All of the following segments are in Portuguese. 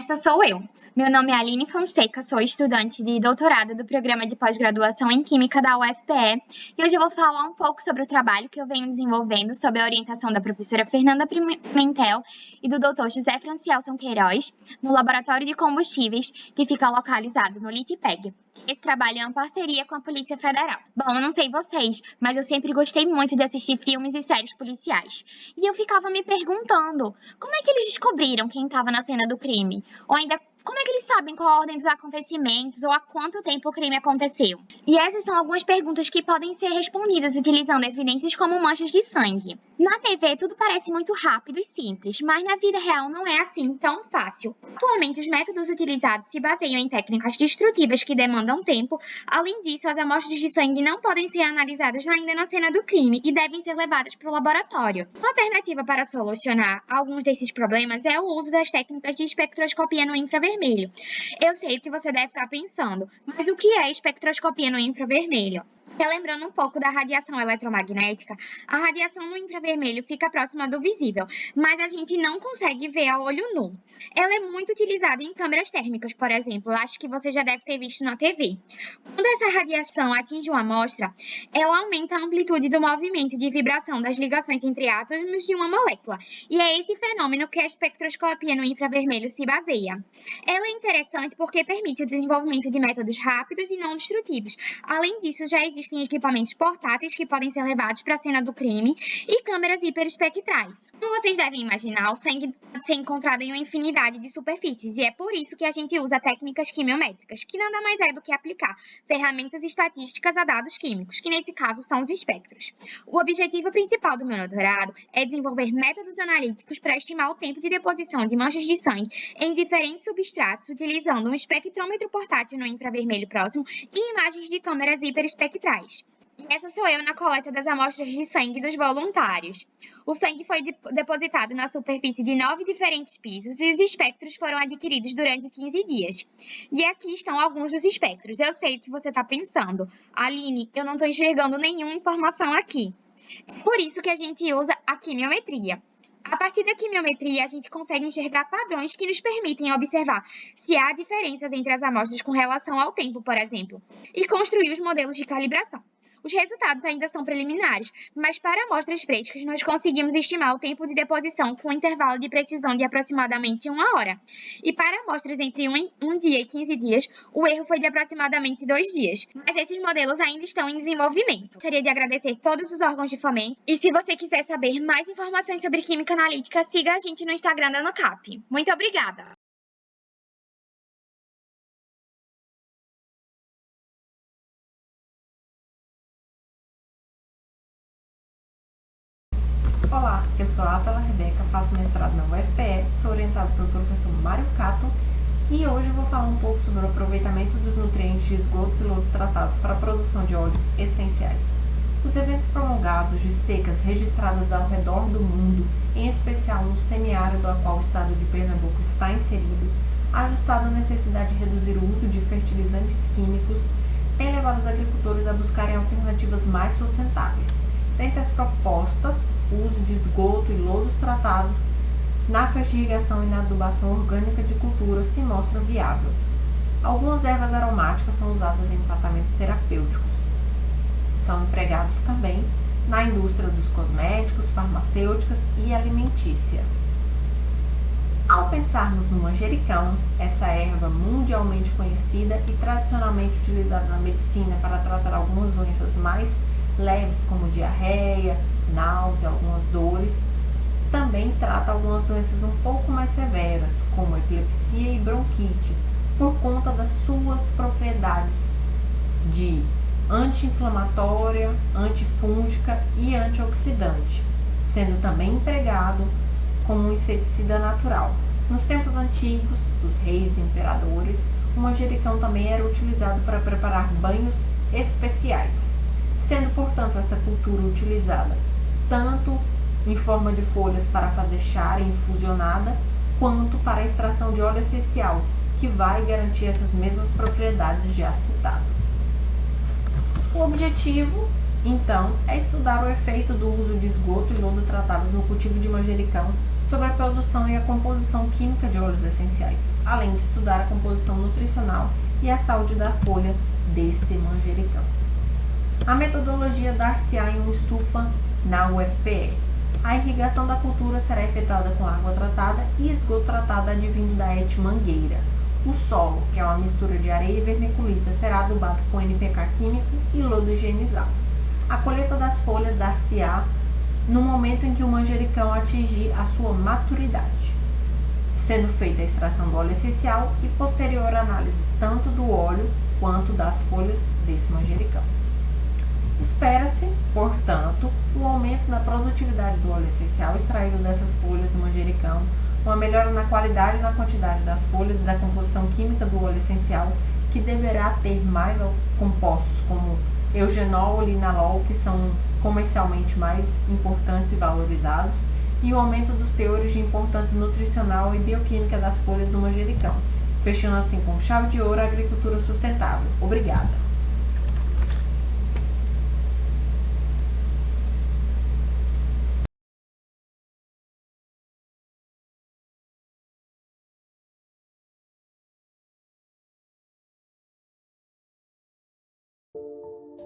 Essa sou eu. Meu nome é Aline Fonseca, sou estudante de doutorado do programa de pós-graduação em Química da UFPE e hoje eu vou falar um pouco sobre o trabalho que eu venho desenvolvendo sob a orientação da professora Fernanda Pimentel e do Dr. José Francielson Queiroz no Laboratório de Combustíveis, que fica localizado no LITPEG. Esse trabalho é uma parceria com a Polícia Federal. Bom, eu não sei vocês, mas eu sempre gostei muito de assistir filmes e séries policiais. E eu ficava me perguntando, como é que eles descobriram quem estava na cena do crime? Ou ainda, como é que eles sabem qual a ordem dos acontecimentos ou há quanto tempo o crime aconteceu? E essas são algumas perguntas que podem ser respondidas utilizando evidências como manchas de sangue. Na TV, tudo parece muito rápido e simples, mas na vida real não é assim tão fácil. Atualmente, os métodos utilizados se baseiam em técnicas destrutivas que demandam tempo. Além disso, as amostras de sangue não podem ser analisadas ainda na cena do crime e devem ser levadas para o laboratório. Uma alternativa para solucionar alguns desses problemas é o uso das técnicas de espectroscopia no infravermelho. Eu sei que você deve estar pensando, mas o que é espectroscopia no infravermelho? Relembrando um pouco da radiação eletromagnética, a radiação no infravermelho fica próxima do visível, mas a gente não consegue ver a olho nu. Ela é muito utilizada em câmeras térmicas, por exemplo, acho que você já deve ter visto na TV. Quando essa radiação atinge uma amostra, ela aumenta a amplitude do movimento de vibração das ligações entre átomos de uma molécula, e é esse fenômeno que a espectroscopia no infravermelho se baseia. Ela é interessante porque permite o desenvolvimento de métodos rápidos e não destrutivos. Além disso, já existem equipamentos portáteis que podem ser levados para a cena do crime e câmeras hiperespectrais. Como vocês devem imaginar, o sangue pode ser encontrado em uma infinidade de superfícies e é por isso que a gente usa técnicas quimiométricas, que nada mais é do que aplicar ferramentas estatísticas a dados químicos, que nesse caso são os espectros. O objetivo principal do meu doutorado é desenvolver métodos analíticos para estimar o tempo de deposição de manchas de sangue em diferentes substratos, utilizando um espectrômetro portátil no infravermelho próximo e imagens de câmeras hiperespectrais. E essa sou eu na coleta das amostras de sangue dos voluntários. O sangue foi depositado na superfície de 9 diferentes pisos e os espectros foram adquiridos durante 15 dias. E aqui estão alguns dos espectros. Eu sei o que você está pensando. Aline, eu não estou enxergando nenhuma informação aqui. É por isso que a gente usa a quimiometria. A partir da quimiometria, a gente consegue enxergar padrões que nos permitem observar se há diferenças entre as amostras com relação ao tempo, por exemplo, e construir os modelos de calibração. Os resultados ainda são preliminares, mas para amostras frescas, nós conseguimos estimar o tempo de deposição com um intervalo de precisão de aproximadamente 1 hora. E para amostras entre 1 dia e 15 dias, o erro foi de aproximadamente 2 dias. Mas esses modelos ainda estão em desenvolvimento. Gostaria de agradecer todos os órgãos de fomento. E se você quiser saber mais informações sobre química analítica, siga a gente no Instagram da NOCAP. Muito obrigada! Olá, eu sou a Atala Rebeca, faço mestrado na UFPE, sou orientada pelo professor Mário Cato e hoje eu vou falar um pouco sobre o aproveitamento dos nutrientes de esgotos e lodos tratados para a produção de óleos essenciais. Os eventos prolongados de secas registradas ao redor do mundo, em especial no semiárido ao qual o estado de Pernambuco está inserido, ajustado à necessidade de reduzir o uso de fertilizantes químicos, tem levado os agricultores a buscarem alternativas mais sustentáveis. Dentre as propostas, o uso de esgoto e lodos tratados na fertirrigação e na adubação orgânica de cultura se mostra viável. Algumas ervas aromáticas são usadas em tratamentos terapêuticos. São empregados também na indústria dos cosméticos, farmacêuticas e alimentícia. Ao pensarmos no manjericão, essa erva mundialmente conhecida e tradicionalmente utilizada na medicina para tratar algumas doenças mais leves, como diarreia, náusea, algumas dores, também trata algumas doenças um pouco mais severas, como epilepsia e bronquite, por conta das suas propriedades de anti-inflamatória, antifúngica e antioxidante, sendo também empregado como um inseticida natural. Nos tempos antigos, dos reis e imperadores, o manjericão também era utilizado para preparar banhos especiais, sendo, portanto, essa cultura utilizada tanto em forma de folhas para fazer chá infusionada, quanto para a extração de óleo essencial, que vai garantir essas mesmas propriedades já citado. O objetivo, então, é estudar o efeito do uso de esgoto e lodo tratados no cultivo de manjericão sobre a produção e a composição química de óleos essenciais. além de estudar a composição nutricional e a saúde da folha desse manjericão. A metodologia dar-se-á em uma estufa na UFPE. A irrigação da cultura será efetuada com água tratada e esgoto tratado advindo da ET Mangueira. O solo, que é uma mistura de areia e vermiculita, será adubado com NPK químico e lodo higienizado. A colheita das folhas dar-se-á no momento em que o manjericão atingir a sua maturidade, sendo feita a extração do óleo essencial e posterior análise tanto do óleo quanto das folhas desse manjericão. Espera-se, portanto, um aumento na produtividade do óleo essencial extraído dessas folhas do manjericão, uma melhora na qualidade e na quantidade das folhas e da composição química do óleo essencial, que deverá ter mais compostos como eugenol e linalol, que são comercialmente mais importantes e valorizados, e o aumento dos teores de importância nutricional e bioquímica das folhas do manjericão, fechando assim com chave de ouro a agricultura sustentável. Obrigada!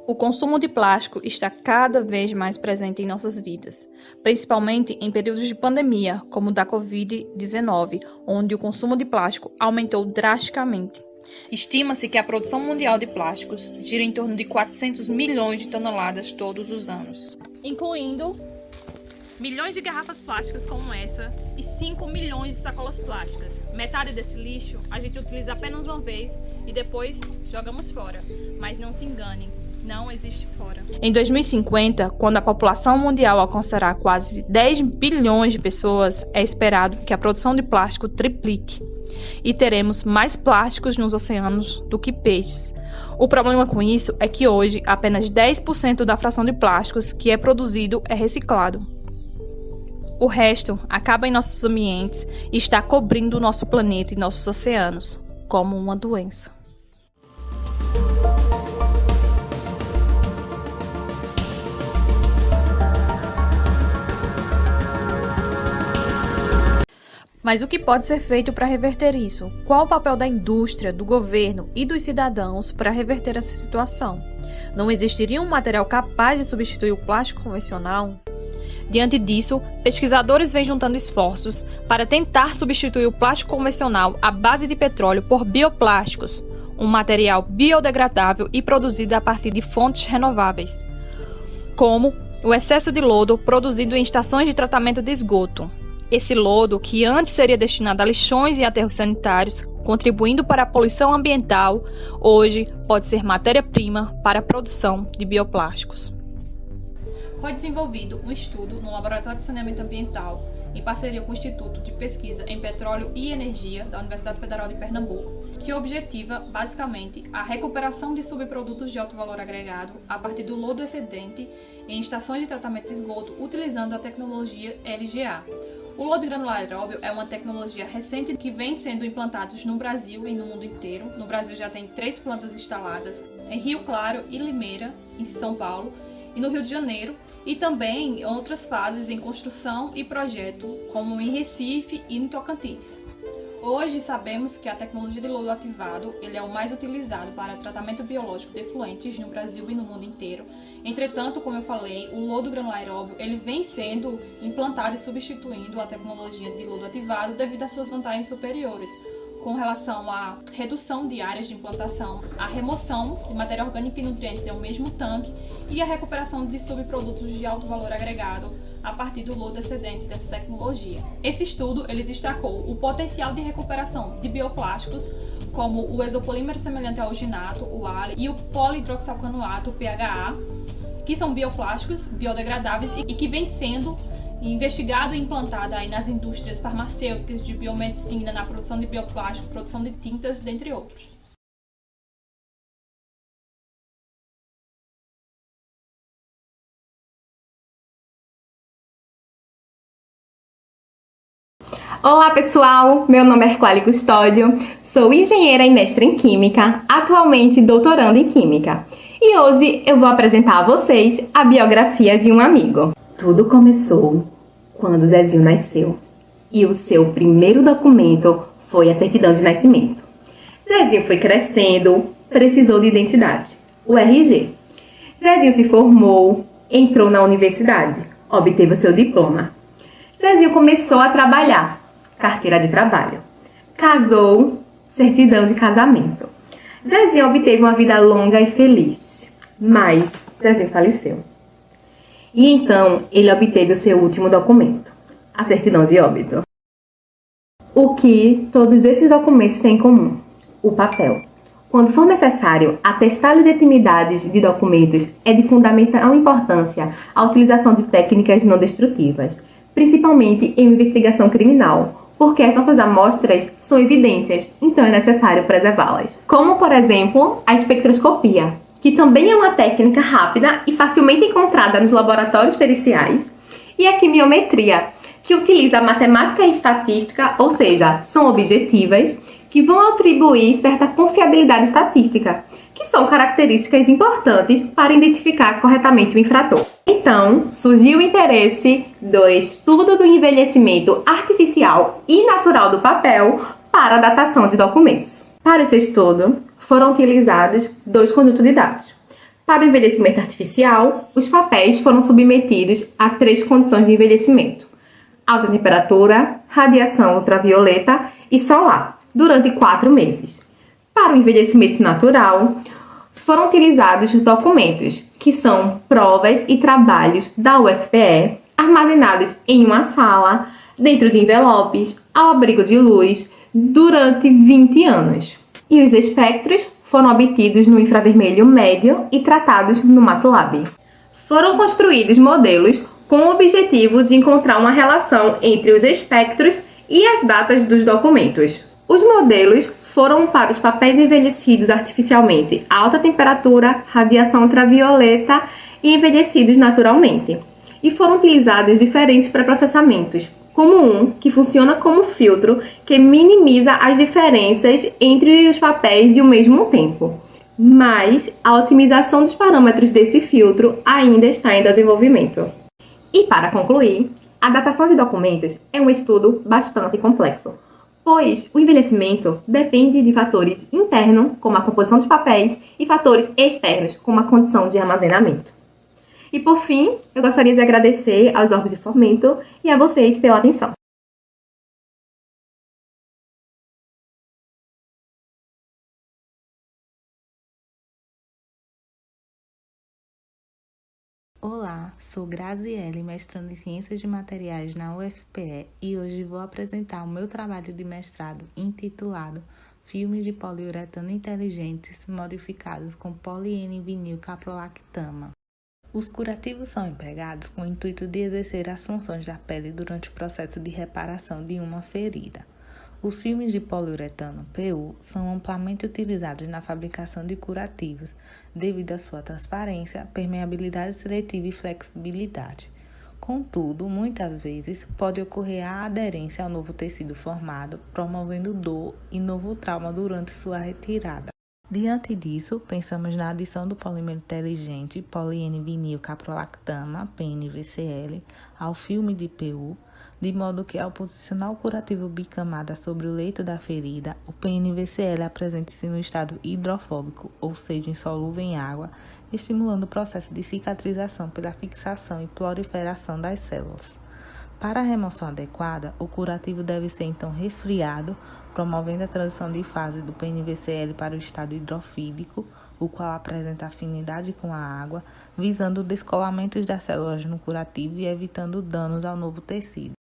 O consumo de plástico está cada vez mais presente em nossas vidas, principalmente em períodos de pandemia, como o da Covid-19, onde o consumo de plástico aumentou drasticamente. Estima-se que a produção mundial de plásticos gira em torno de 400 milhões de toneladas todos os anos, incluindo milhões de garrafas plásticas como essa e 5 milhões de sacolas plásticas. Metade desse lixo a gente utiliza apenas uma vez e depois jogamos fora. Mas não se engane, não existe fora. Em 2050, quando a população mundial alcançará quase 10 bilhões de pessoas, é esperado que a produção de plástico triplique e teremos mais plásticos nos oceanos do que peixes. O problema com isso é que hoje apenas 10% da fração de plásticos que é produzido é reciclado. O resto acaba em nossos ambientes e está cobrindo o nosso planeta e nossos oceanos como uma doença. Mas o que pode ser feito para reverter isso? Qual o papel da indústria, do governo e dos cidadãos para reverter essa situação? Não existiria um material capaz de substituir o plástico convencional? Diante disso, pesquisadores vêm juntando esforços para tentar substituir o plástico convencional à base de petróleo por bioplásticos, um material biodegradável e produzido a partir de fontes renováveis, como o excesso de lodo produzido em estações de tratamento de esgoto. Esse lodo, que antes seria destinado a lixões e aterros sanitários, contribuindo para a poluição ambiental, hoje pode ser matéria-prima para a produção de bioplásticos. Foi desenvolvido um estudo no Laboratório de Saneamento Ambiental, em parceria com o Instituto de Pesquisa em Petróleo e Energia da Universidade Federal de Pernambuco, que objetiva, basicamente, a recuperação de subprodutos de alto valor agregado a partir do lodo excedente em estações de tratamento de esgoto utilizando a tecnologia LGA. O lodo granular aeróbio é uma tecnologia recente que vem sendo implantada no Brasil e no mundo inteiro. No Brasil já tem 3 plantas instaladas, em Rio Claro e Limeira, em São Paulo, e no Rio de Janeiro, e também em outras fases em construção e projeto, como em Recife e no Tocantins. Hoje sabemos que a tecnologia de lodo ativado ele é o mais utilizado para tratamento biológico de efluentes no Brasil e no mundo inteiro. Entretanto, como eu falei, o lodo granular aeróbio ele vem sendo implantado e substituindo a tecnologia de lodo ativado devido às suas vantagens superiores, com relação à redução de áreas de implantação, a remoção de matéria orgânica e nutrientes em um mesmo tanque e a recuperação de subprodutos de alto valor agregado a partir do lodo excedente dessa tecnologia. Esse estudo ele destacou o potencial de recuperação de bioplásticos como o exopolímero semelhante ao alginato, o ALE, e o polihidroxalcanoato, o PHA, que são bioplásticos biodegradáveis e que vem sendo investigado e implantado aí nas indústrias farmacêuticas, de biomedicina, na produção de bioplástico, produção de tintas, dentre outros. Olá pessoal, meu nome é Hercule Custódio, sou engenheira e mestre em Química, atualmente doutorando em Química. E hoje eu vou apresentar a vocês a biografia de um amigo. Tudo começou quando Zezinho nasceu e o seu primeiro documento foi a certidão de nascimento. Zezinho foi crescendo, precisou de identidade, o RG. Zezinho se formou, entrou na universidade, obteve seu diploma. Zezinho começou a trabalhar, carteira de trabalho. Casou, certidão de casamento. Zezinho obteve uma vida longa e feliz, mas Zezinho faleceu. E então ele obteve o seu último documento, a certidão de óbito. O que todos esses documentos têm em comum? O papel. Quando for necessário atestar a legitimidade de documentos, é de fundamental importância a utilização de técnicas não destrutivas, principalmente em investigação criminal, porque as nossas amostras são evidências, então é necessário preservá-las. Como, por exemplo, a espectroscopia, que também é uma técnica rápida e facilmente encontrada nos laboratórios periciais, e a quimiometria, que utiliza a matemática e estatística, ou seja, são objetivas, que vão atribuir certa confiabilidade estatística, que são características importantes para identificar corretamente o infrator. Então, surgiu o interesse do estudo do envelhecimento artificial e natural do papel para a datação de documentos. Para esse estudo, foram utilizados 2 conjuntos de dados. Para o envelhecimento artificial, os papéis foram submetidos a 3 condições de envelhecimento: alta temperatura, radiação ultravioleta e solar, durante 4 meses. Para o envelhecimento natural, foram utilizados documentos, que são provas e trabalhos da UFPE, armazenados em uma sala, dentro de envelopes, ao abrigo de luz, durante 20 anos. E os espectros foram obtidos no infravermelho médio e tratados no MATLAB. Foram construídos modelos com o objetivo de encontrar uma relação entre os espectros e as datas dos documentos. Os modelos foram para os papéis envelhecidos artificialmente a alta temperatura, radiação ultravioleta e envelhecidos naturalmente. E foram utilizados diferentes pré-processamentos, como um que funciona como filtro que minimiza as diferenças entre os papéis de um mesmo tempo. Mas a otimização dos parâmetros desse filtro ainda está em desenvolvimento. E para concluir, a datação de documentos é um estudo bastante complexo, pois o envelhecimento depende de fatores internos, como a composição dos papéis, e fatores externos, como a condição de armazenamento. E por fim, eu gostaria de agradecer aos órgãos de fomento e a vocês pela atenção. Olá, sou Graziele, mestrando em Ciências de Materiais na UFPE e hoje vou apresentar o meu trabalho de mestrado intitulado Filmes de poliuretano inteligentes modificados com poliN-vinil caprolactama. Os curativos são empregados com o intuito de exercer as funções da pele durante o processo de reparação de uma ferida. Os filmes de poliuretano PU são amplamente utilizados na fabricação de curativos, devido à sua transparência, permeabilidade seletiva e flexibilidade. Contudo, muitas vezes pode ocorrer a aderência ao novo tecido formado, promovendo dor e novo trauma durante sua retirada. Diante disso, pensamos na adição do polímero inteligente poliN-vinil caprolactama, PNVCl, ao filme de PU, de modo que ao posicionar o curativo bicamada sobre o leito da ferida, o PNVCl apresente-se no estado hidrofóbico, ou seja, insolúvel em água, estimulando o processo de cicatrização pela fixação e proliferação das células. Para a remoção adequada, o curativo deve ser então resfriado, promovendo a transição de fase do PNVCl para o estado hidrofílico, o qual apresenta afinidade com a água, visando o descolamento das células no curativo e evitando danos ao novo tecido.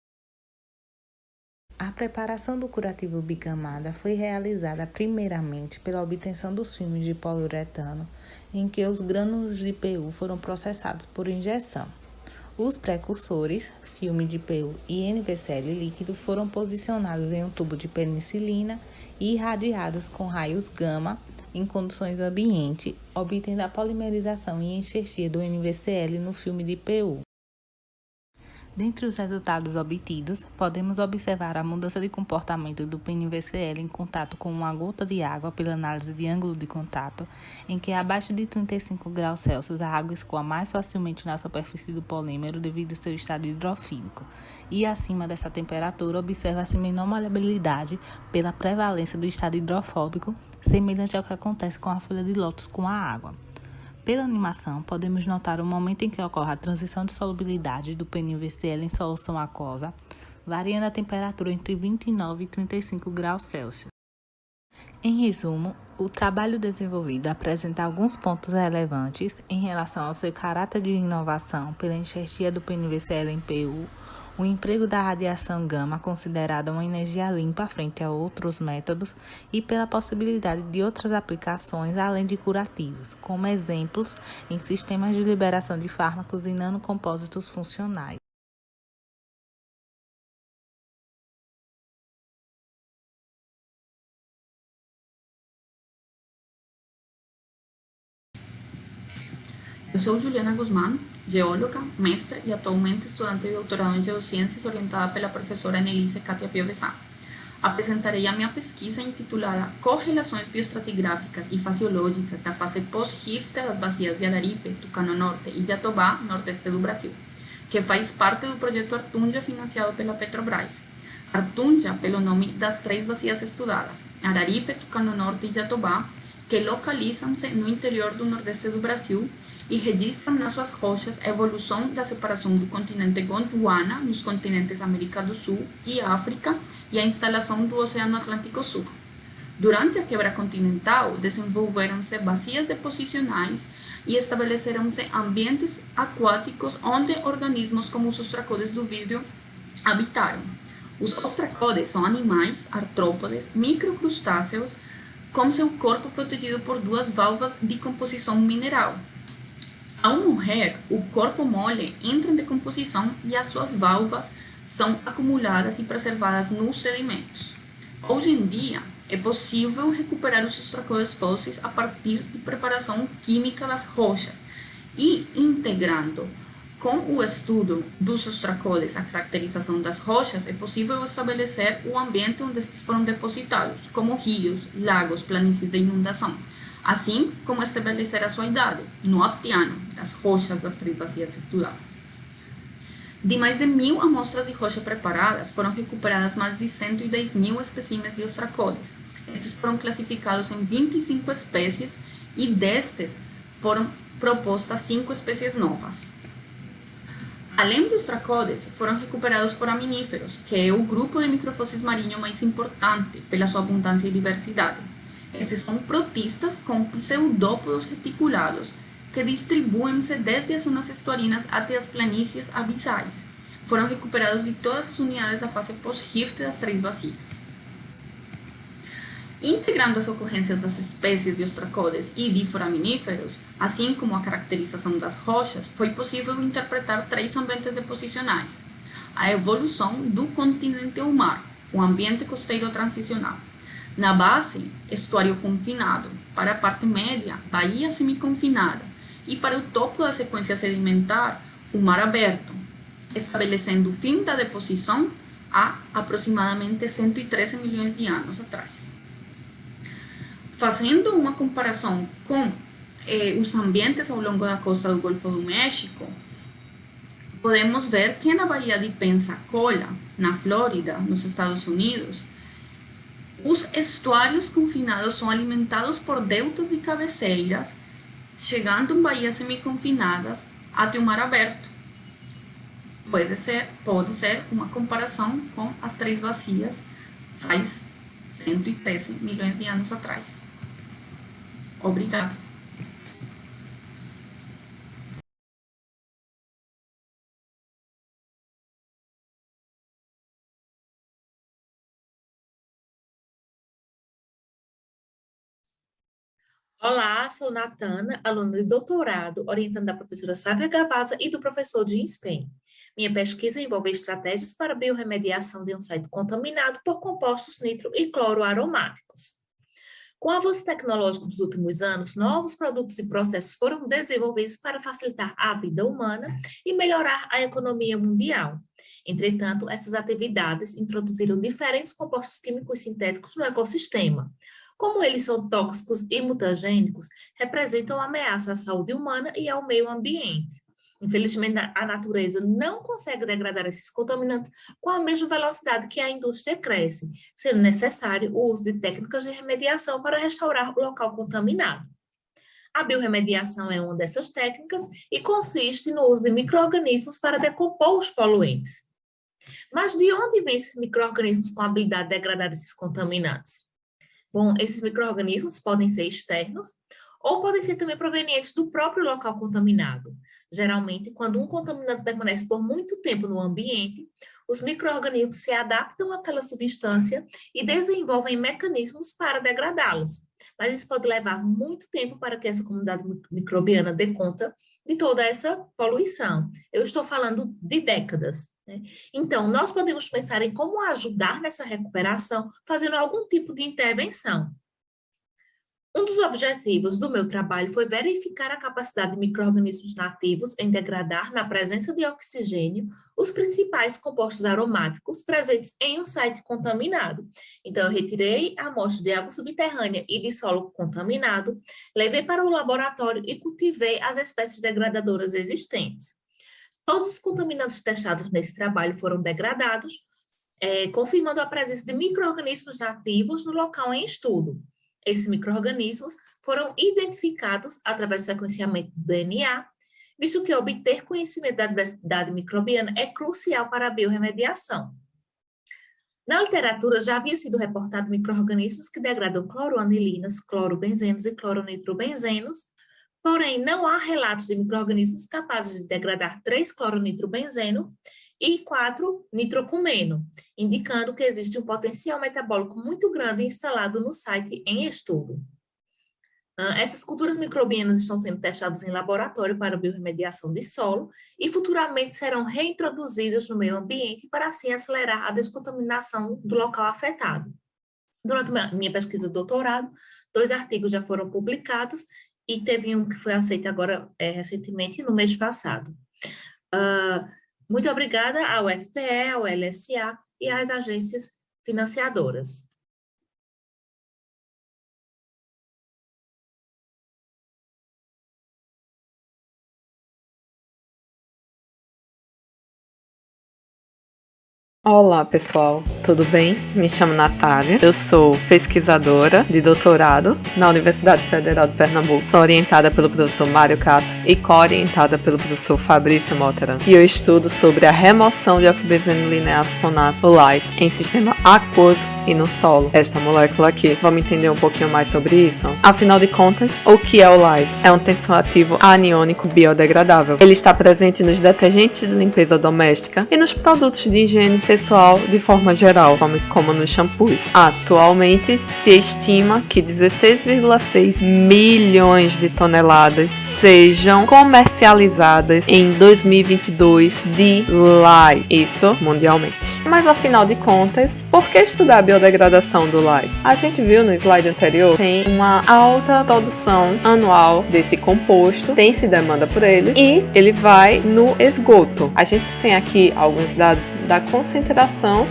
A preparação do curativo bicamada foi realizada primeiramente pela obtenção dos filmes de poliuretano, em que os grânulos de PU foram processados por injeção. Os precursores, filme de PU e NVCl líquido, foram posicionados em um tubo de penicilina e irradiados com raios gama em condições ambiente, obtendo a polimerização e enxertia do NVCl no filme de PU. Dentre os resultados obtidos, podemos observar a mudança de comportamento do PNVCl em contato com uma gota de água pela análise de ângulo de contato, em que abaixo de 35 graus Celsius a água escoa mais facilmente na superfície do polímero devido ao seu estado hidrofílico, e acima dessa temperatura observa-se menor maleabilidade pela prevalência do estado hidrofóbico, semelhante ao que acontece com a folha de lótus com a água. Pela animação, podemos notar o momento em que ocorre a transição de solubilidade do PNVCl em solução aquosa, variando a temperatura entre 29 e 35 graus Celsius. Em resumo, o trabalho desenvolvido apresenta alguns pontos relevantes em relação ao seu caráter de inovação pela enxertia do PNVCl em PU, o emprego da radiação gama considerada uma energia limpa frente a outros métodos e pela possibilidade de outras aplicações além de curativos, como exemplos em sistemas de liberação de fármacos e nanocompósitos funcionais. Eu sou Juliana Guzmán, geóloga, mestre e atualmente estudante de doutorado em Geociências orientada pela professora Annelise Katia Piovesan. Apresentarei a minha pesquisa intitulada Correlações bioestratigráficas e fasiológicas da fase pós-rift das bacias de Araripe, Tucano Norte e Jatobá, nordeste do Brasil, que faz parte do projeto Artunja financiado pela Petrobras. Artunja, pelo nome das 3 bacias estudadas, Araripe, Tucano Norte e Jatobá, que localizam-se no interior do nordeste do Brasil e registram nas suas rochas a evolução da separação do continente Gondwana nos continentes América do Sul e África e a instalação do Oceano Atlântico Sul. Durante a quebra continental, desenvolveram-se bacias deposicionais e estabeleceram-se ambientes aquáticos onde organismos como os ostracodes do vídeo habitaram. Os ostracodes são animais, artrópodes, microcrustáceos, com seu corpo protegido por 2 válvulas de composição mineral. Ao morrer, o corpo mole entra em decomposição e as suas válvulas são acumuladas e preservadas nos sedimentos. Hoje em dia, é possível recuperar os ostracodes fósseis a partir de preparação química das rochas e integrando com o estudo dos ostracodes a caracterização das rochas, é possível estabelecer o ambiente onde estes foram depositados, como rios, lagos, planícies de inundação, assim como estabelecer a sua idade, no aptiano, das rochas das 3 bacias estudadas. De mais de 1.000 amostras de rocha preparadas, foram recuperadas mais de 110.000 espécimes de ostracodes. Estes foram classificados em 25 espécies e destes foram propostas 5 espécies novas. Além dos ostracodes, foram recuperados foraminíferos, que é o grupo de microfósseis marinho mais importante pela sua abundância e diversidade. Esses são protistas com pseudópodos reticulados, que distribuem-se desde as zonas estuarinas até as planícies abissais. Foram recuperados de todas as unidades da fase pós-rift das 3 bacias. Integrando as ocorrências das espécies de ostracodes e de foraminíferos, assim como a caracterização das rochas, foi possível interpretar 3 ambientes deposicionais: a evolução do continente ao mar, o ambiente costeiro transicional. Na base, estuário confinado; para a parte média, baía semiconfinada; e para o topo da sequência sedimentar, o mar aberto, estabelecendo o fim da deposição há aproximadamente 113 milhões de anos atrás. Fazendo uma comparação com os ambientes ao longo da costa do Golfo do México, podemos ver que na Baía de Pensacola, na Flórida, nos Estados Unidos, os estuários confinados são alimentados por deltas de cabeceiras, chegando em baías semiconfinadas até o mar aberto. Pode ser uma comparação com as 3 bacias faz 113 milhões de anos atrás. Obrigada. Olá, sou Natana, aluna de doutorado, orientando a professora Sábia Gavazza e do professor Jim Spain. Minha pesquisa envolve estratégias para a biorremediação de um site contaminado por compostos nitro e cloroaromáticos. Com o avanço tecnológico dos últimos anos, novos produtos e processos foram desenvolvidos para facilitar a vida humana e melhorar a economia mundial. Entretanto, essas atividades introduziram diferentes compostos químicos sintéticos no ecossistema. Como eles são tóxicos e mutagênicos, representam ameaça à saúde humana e ao meio ambiente. Infelizmente, a natureza não consegue degradar esses contaminantes com a mesma velocidade que a indústria cresce, sendo necessário o uso de técnicas de remediação para restaurar o local contaminado. A biorremediação é uma dessas técnicas e consiste no uso de micro-organismos para decompor os poluentes. Mas de onde vêm esses micro-organismos com a habilidade de degradar esses contaminantes? Bom, esses micro-organismos podem ser externos ou podem ser também provenientes do próprio local contaminado. Geralmente, quando um contaminante permanece por muito tempo no ambiente, os micro-organismos se adaptam àquela substância e desenvolvem mecanismos para degradá-los. Mas isso pode levar muito tempo para que essa comunidade microbiana dê conta de toda essa poluição. Eu estou falando de décadas, né? Então, nós podemos pensar em como ajudar nessa recuperação, fazendo algum tipo de intervenção. Um dos objetivos do meu trabalho foi verificar a capacidade de micro-organismos nativos em degradar, na presença de oxigênio, os principais compostos aromáticos presentes em um site contaminado. Então, eu retirei a amostra de água subterrânea e de solo contaminado, levei para o laboratório e cultivei as espécies degradadoras existentes. Todos os contaminantes testados nesse trabalho foram degradados, confirmando a presença de micro-organismos nativos no local em estudo. Esses micro-organismos foram identificados através do sequenciamento do DNA, visto que obter conhecimento da diversidade microbiana é crucial para a biorremediação. Na literatura já havia sido reportado micro-organismos que degradam cloroanilinas, clorobenzenos e cloronitrobenzenos, porém não há relatos de micro-organismos capazes de degradar 3-cloronitrobenzeno e 4-nitrocumeno, indicando que existe um potencial metabólico muito grande instalado no site em estudo. Essas culturas microbianas estão sendo testadas em laboratório para biorremediação de solo e futuramente serão reintroduzidas no meio ambiente para assim acelerar a descontaminação do local afetado. Durante minha pesquisa de doutorado, 2 artigos já foram publicados e teve um que foi aceito agora recentemente, no mês passado. Muito obrigada ao UFPE, ao LSA e às agências financiadoras. Olá pessoal, tudo bem? Me chamo Natália, eu sou pesquisadora de doutorado na Universidade Federal de Pernambuco. Sou orientada pelo professor Mário Cato e co-orientada pelo professor Fabrício Mottaran. E eu estudo sobre a remoção de oxibenzeno lineacefonato, o LAS, em sistema aquoso e no solo. Esta molécula aqui, vamos entender um pouquinho mais sobre isso? Afinal de contas, o que é o LAS? É um tensoativo aniônico biodegradável. Ele está presente nos detergentes de limpeza doméstica e nos produtos de higiene pessoal de forma geral, como nos shampoos. Atualmente, se estima que 16,6 milhões de toneladas sejam comercializadas em 2022 de LAS, isso mundialmente. Mas afinal de contas, por que estudar a biodegradação do LAS? A gente viu no slide anterior, tem uma alta produção anual desse composto, tem-se demanda por ele e ele vai no esgoto. A gente tem aqui alguns dados da concentração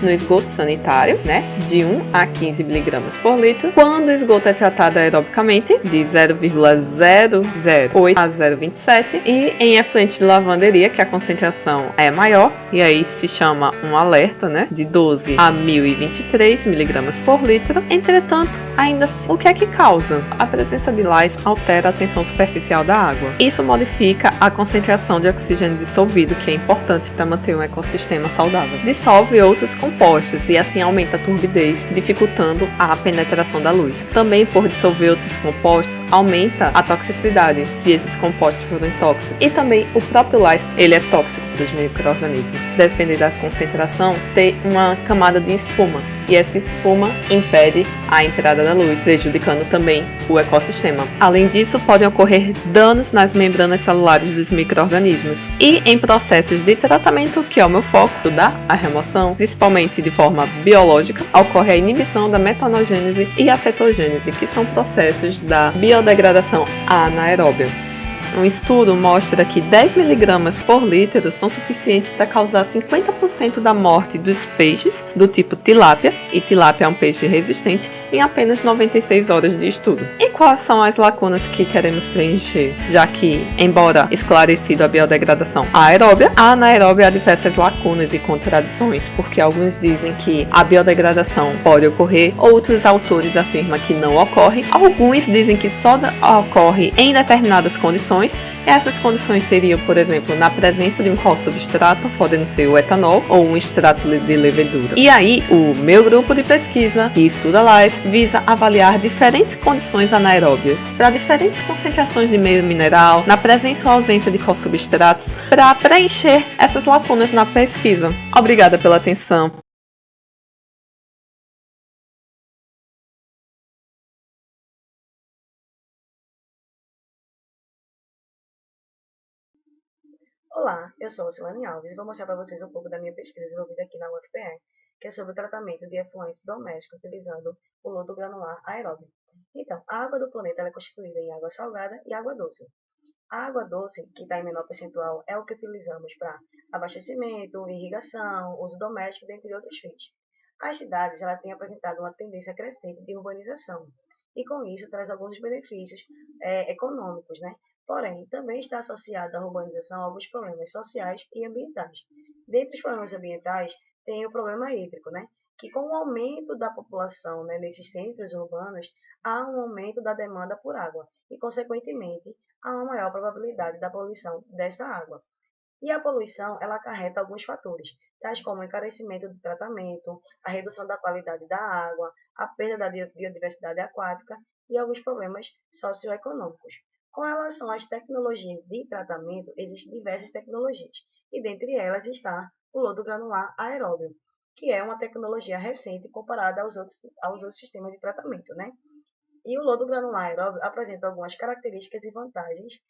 no esgoto sanitário, né, de 1 a 15 mg por litro, quando o esgoto é tratado aerobicamente, de 0,008 a 0,27, e em efluentes de lavanderia, que a concentração é maior, e aí se chama um alerta, né, de 12 a 1023 mg por litro. Entretanto, ainda assim, o que é que causa? A presença de LAS altera a tensão superficial da água. Isso modifica a concentração de oxigênio dissolvido, que é importante para manter um ecossistema saudável. Dissolve outros compostos e assim aumenta a turbidez, dificultando a penetração da luz. Também por dissolver outros compostos, aumenta a toxicidade, se esses compostos forem tóxicos. E também o próprio LAS, ele é tóxico para os micro-organismos. Dependendo da concentração, tem uma camada de espuma. E essa espuma impede a entrada da luz, prejudicando também o ecossistema. Além disso, podem ocorrer danos nas membranas celulares dos micro-organismos. E em processos de tratamento, que é o meu foco, estudar a remoção reação, principalmente de forma biológica, ocorre a inibição da metanogênese e a cetogênese, que são processos da biodegradação anaeróbia. Um estudo mostra que 10 mg por litro são suficientes para causar 50% da morte dos peixes do tipo tilápia, e tilápia é um peixe resistente, em apenas 96 horas de estudo. E quais são as lacunas que queremos preencher? Já que, embora esclarecido a biodegradação aeróbia, a anaeróbia há diversas lacunas e contradições, porque alguns dizem que a biodegradação pode ocorrer, outros autores afirmam que não ocorre, alguns dizem que só ocorre em determinadas condições. Essas condições seriam, por exemplo, na presença de um co-substrato, podendo ser o etanol ou um extrato de levedura. E aí, o meu grupo de pesquisa, que estuda LAES, visa avaliar diferentes condições anaeróbias para diferentes concentrações de meio mineral, na presença ou ausência de co-substratos, para preencher essas lacunas na pesquisa. Obrigada pela atenção. Olá, eu sou a Silane Alves e vou mostrar para vocês um pouco da minha pesquisa desenvolvida aqui na UFPE, que é sobre o tratamento de efluentes domésticos utilizando o lodo granular aeróbio. Então, a água do planeta é constituída em água salgada e água doce. A água doce, que está em menor percentual, é o que utilizamos para abastecimento, irrigação, uso doméstico, dentre outros fins. As cidades têm apresentado uma tendência crescente de urbanização e, com isso, traz alguns benefícios econômicos, né? Porém, também está associada à urbanização a alguns problemas sociais e ambientais. Dentre os problemas ambientais, tem o problema hídrico, né? Que com o aumento da população, né, nesses centros urbanos, há um aumento da demanda por água e, consequentemente, há uma maior probabilidade da poluição dessa água. E a poluição, ela acarreta alguns fatores, tais como o encarecimento do tratamento, a redução da qualidade da água, a perda da biodiversidade aquática e alguns problemas socioeconômicos. Com relação às tecnologias de tratamento, existem diversas tecnologias, e dentre elas está o lodo granular aeróbio, que é uma tecnologia recente comparada aos outros sistemas de tratamento, né? E o lodo granular aeróbio apresenta algumas características e vantagens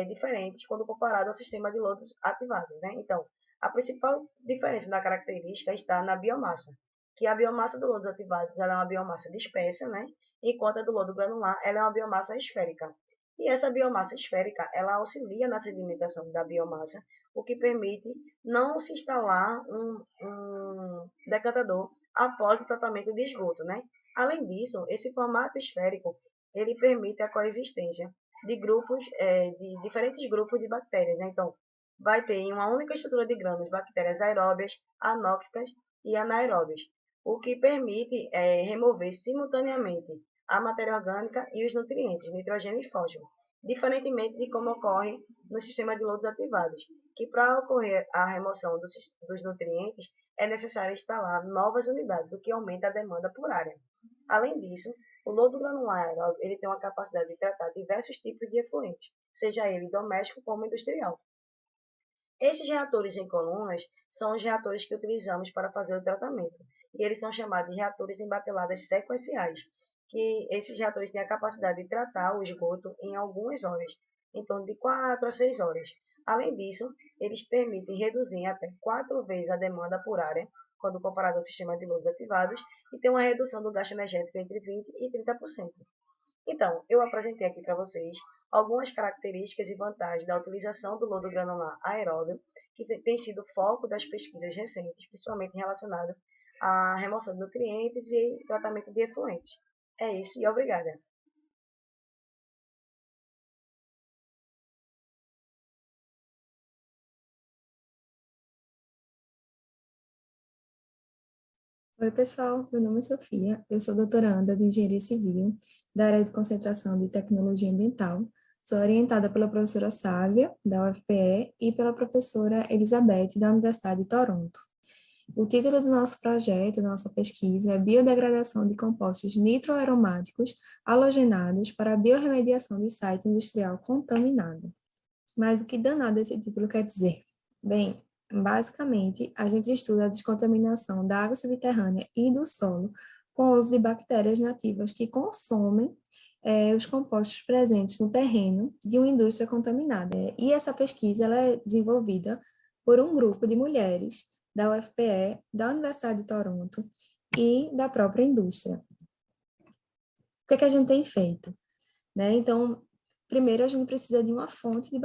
diferentes quando comparado ao sistema de lodos ativados, né? Então, a principal diferença da característica está na biomassa, que a biomassa do lodo ativados ela é uma biomassa dispersa, né? Enquanto a do lodo granular ela é uma biomassa esférica. E essa biomassa esférica, ela auxilia na sedimentação da biomassa, o que permite não se instalar um decantador após o tratamento de esgoto, né? Além disso, esse formato esférico, ele permite a coexistência de grupos, de diferentes grupos de bactérias, né? Então, vai ter em uma única estrutura de grãos bactérias aeróbias, anóxicas e anaeróbias, o que permite remover simultaneamente a matéria orgânica e os nutrientes, nitrogênio e fósforo, diferentemente de como ocorre no sistema de lodos ativados, que para ocorrer a remoção dos nutrientes é necessário instalar novas unidades, o que aumenta a demanda por área. Além disso, o lodo granular aeróbio ele tem uma capacidade de tratar diversos tipos de efluentes, seja ele doméstico como industrial. Esses reatores em colunas são os reatores que utilizamos para fazer o tratamento, e eles são chamados de reatores em bateladas sequenciais, que esses reatores têm a capacidade de tratar o esgoto em algumas horas, em torno de 4 a 6 horas. Além disso, eles permitem reduzir em até 4 vezes a demanda por área, quando comparado ao sistema de lodos ativados, e tem uma redução do gasto energético entre 20% e 30%. Então, eu apresentei aqui para vocês algumas características e vantagens da utilização do lodo granular aeróbio, que tem sido foco das pesquisas recentes, principalmente relacionado à remoção de nutrientes e tratamento de efluentes. É isso e obrigada. Oi, pessoal. Meu nome é Sofia. Eu sou doutoranda de Engenharia Civil, da área de concentração de Tecnologia Ambiental. Sou orientada pela professora Sávia, da UFPE, e pela professora Elizabeth, da Universidade de Toronto. O título do nosso projeto, da nossa pesquisa, é Biodegradação de compostos nitroaromáticos halogenados para a biorremediação de site industrial contaminado. Mas o que danado esse título quer dizer? Bem, basicamente, a gente estuda a descontaminação da água subterrânea e do solo com o uso de bactérias nativas que consomem os compostos presentes no terreno de uma indústria contaminada. E essa pesquisa ela é desenvolvida por um grupo de mulheres da UFPE, da Universidade de Toronto e da própria indústria. O que a gente tem feito? Né? Então, primeiro a gente precisa de uma fonte de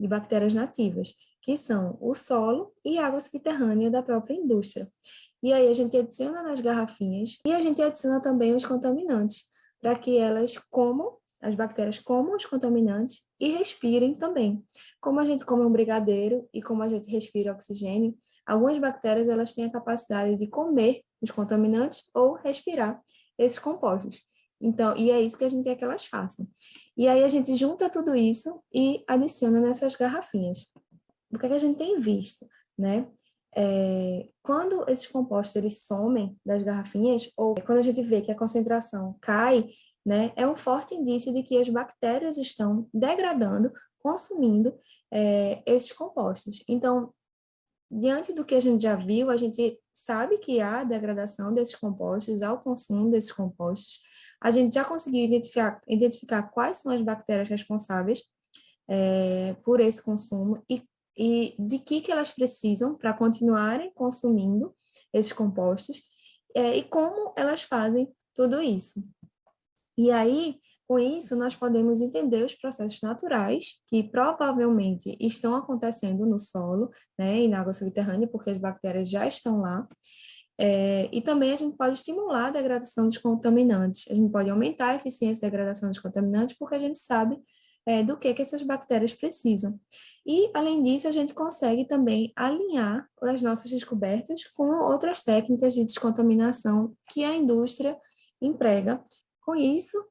bactérias nativas, que são o solo e água subterrânea da própria indústria. E aí a gente adiciona nas garrafinhas e a gente adiciona também os contaminantes, para que as bactérias comam os contaminantes e respirem também. Como a gente come um brigadeiro e como a gente respira oxigênio, algumas bactérias elas têm a capacidade de comer os contaminantes ou respirar esses compostos. Então, e é isso que a gente quer que elas façam. E aí a gente junta tudo isso e adiciona nessas garrafinhas. O que a gente tem visto, né? Quando esses compostos eles somem das garrafinhas, ou quando a gente vê que a concentração cai, né, é um forte indício de que as bactérias estão degradando, consumindo esses compostos. Então, diante do que a gente já viu, a gente sabe que há degradação desses compostos, há o consumo desses compostos. A gente já conseguiu identificar quais são as bactérias responsáveis por esse consumo e de que elas precisam para continuarem consumindo esses compostos e como elas fazem tudo isso. E aí, com isso, nós podemos entender os processos naturais que provavelmente estão acontecendo no solo, né, e na água subterrânea, porque as bactérias já estão lá. E também a gente pode estimular a degradação dos contaminantes. A gente pode aumentar a eficiência da degradação dos contaminantes, porque a gente sabe do que essas bactérias precisam. E, além disso, a gente consegue também alinhar as nossas descobertas com outras técnicas de descontaminação que a indústria emprega. Com isso,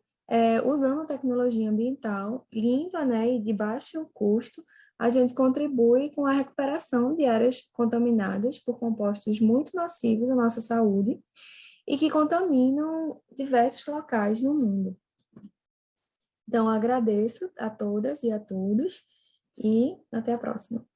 usando tecnologia ambiental limpa, né, e de baixo custo, a gente contribui com a recuperação de áreas contaminadas por compostos muito nocivos à nossa saúde e que contaminam diversos locais no mundo. Então, agradeço a todas e a todos e até a próxima.